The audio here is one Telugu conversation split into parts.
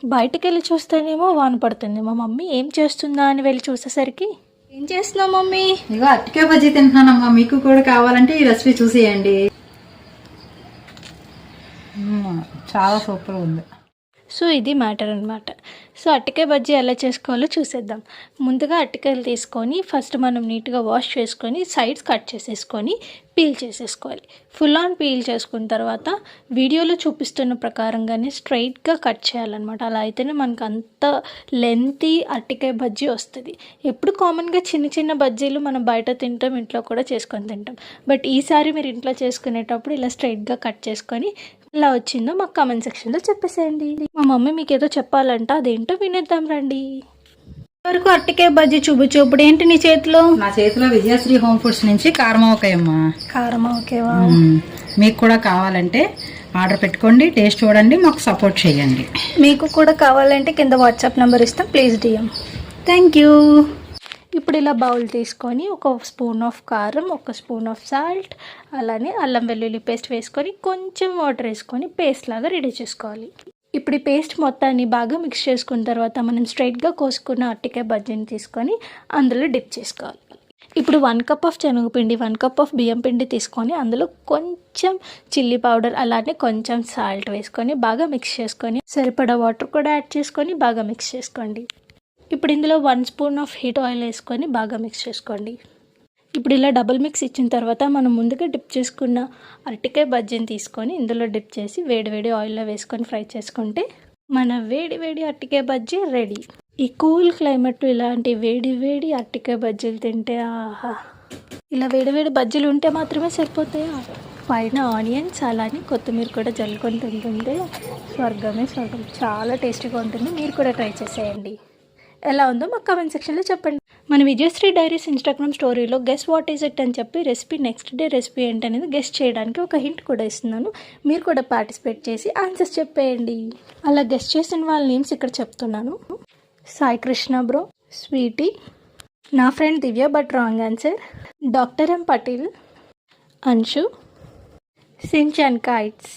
బయటికి వెళ్ళి చూస్తేనేమో వాన పడుతుంది. మా మమ్మీ ఏం చేస్తుందా అని వెళ్ళి చూసేసరికి, ఏం చేస్తున్నావు మమ్మీ? ఇగో అరటికాయ బజ్జీ తింటున్నానమ్మా. మీకు కూడా కావాలంటే ఈ రెసిపీ చూసేయండి. చాలా సూపర్ ఉంది. సో ఇది మ్యాటర్ అనమాట. సో అరటికాయ బజ్జీ ఎలా చేసుకోవాలో చూసేద్దాం. ముందుగా అరటికాయలు తీసుకొని ఫస్ట్ మనం నీట్గా వాష్ చేసుకొని సైడ్స్ కట్ చేసేసుకొని పీల్ చేసేసుకోవాలి. ఫుల్ ఆన్ పీల్ చేసుకున్న తర్వాత వీడియోలో చూపిస్తున్న ప్రకారంగానే స్ట్రైట్గా కట్ చేయాలన్నమాట. అలా అయితేనే మనకు అంత లెంతీ అరటికాయ బజ్జీ వస్తుంది. ఎప్పుడు కామన్గా చిన్న చిన్న బజ్జీలు మనం బయట తింటాం, ఇంట్లో కూడా చేసుకొని తింటాం. బట్ ఈసారి మీరు ఇంట్లో చేసుకునేటప్పుడు ఇలా స్ట్రైట్గా కట్ చేసుకొని ఎలా వచ్చిందో మాకు కామెంట్ సెక్షన్లో చెప్పేసేయండి. మా మమ్మీ మీకు ఏదో చెప్పాలంట, అదేంటో వినేద్దాం రండి. వరకు అరటికాయ బజ్జీ చూపించు. ఇప్పుడు ఏంటి నీ చేతిలో? నా చేతిలో విజయశ్రీ హోమ్ ఫుడ్స్ నుంచి కారమావకాయమ్మా. కారమావకాయవా? మీకు కూడా కావాలంటే ఆర్డర్ పెట్టుకోండి, టేస్ట్ చూడండి, మాకు సపోర్ట్ చేయండి. మీకు కూడా కావాలంటే కింద వాట్సాప్ నెంబర్ ఇస్తాం, ప్లీజ్ డిఎం. Thank you. ఇప్పుడు ఇలా బౌల్ తీసుకొని ఒక స్పూన్ ఆఫ్ కారం, ఒక స్పూన్ ఆఫ్ సాల్ట్, అలానే అల్లం వెల్లుల్లి పేస్ట్ వేసుకొని కొంచెం వాటర్ వేసుకొని పేస్ట్ లాగా రెడీ చేసుకోవాలి. ఇప్పుడు ఈ పేస్ట్ మొత్తాన్ని బాగా మిక్స్ చేసుకున్న తర్వాత మనం స్ట్రైట్గా కోసుకున్న అరటికాయ బజ్జీని తీసుకొని అందులో డిప్ చేసుకోవాలి. ఇప్పుడు 1 కప్ ఆఫ్ శనగపిండి, 1 కప్ ఆఫ్ బియ్యం పిండి తీసుకొని అందులో కొంచెం చిల్లీ పౌడర్, అలానే కొంచెం సాల్ట్ వేసుకొని బాగా మిక్స్ చేసుకొని సరిపడా వాటర్ కూడా యాడ్ చేసుకొని బాగా మిక్స్ చేసుకోండి. ఇప్పుడు ఇందులో 1 స్పూన్ ఆఫ్ హీట్ ఆయిల్ వేసుకొని బాగా మిక్స్ చేసుకోండి. ఇప్పుడు ఇలా డబుల్ మిక్స్ ఇచ్చిన తర్వాత మనం ముందుగా డిప్ చేసుకున్న అరటికాయ బజ్జీని తీసుకొని ఇందులో డిప్ చేసి వేడి ఆయిల్లో వేసుకొని ఫ్రై చేసుకుంటే మన వేడి అరటికాయ బజ్జీ రెడీ. ఈ కూల్ క్లైమేట్ ఇలాంటి వేడి అరటికాయ బజ్జీలు తింటే ఆహా! ఇలా వేడి బజ్జీలు ఉంటే మాత్రమే సరిపోతాయా? పైన ఆనియన్స్ అలానే కొత్తిమీర కూడా జల్లుకొని తింటుంటే స్వర్గం. చాలా టేస్టీగా ఉంటుంది. మీరు కూడా ట్రై చేసేయండి. ఎలా ఉందో మాకు కామెంట్ సెక్షన్లో చెప్పండి. మన విజయశ్రీ డైరీస్ ఇన్స్టాగ్రామ్ స్టోరీలో గెస్ వాట్ ఈజ్ ఇట్ అని చెప్పి రెసిపీ నెక్స్ట్ డే రెసిపీ ఏంటనేది గెస్ చేయడానికి ఒక హింట్ కూడా ఇస్తున్నాను. మీరు కూడా పార్టిసిపేట్ చేసి ఆన్సర్స్ చెప్పేయండి. అలా గెస్ చేసిన వాళ్ళ నేమ్స్ ఇక్కడ చెప్తున్నాను. సాయి కృష్ణ బ్రో, స్వీటీ, నా friend Divya but wrong answer, doctor M Patel, Anshu, Shinchan kites.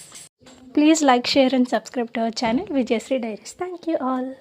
Please like, share and subscribe to our channel Vijayasri diaries. Thank you all.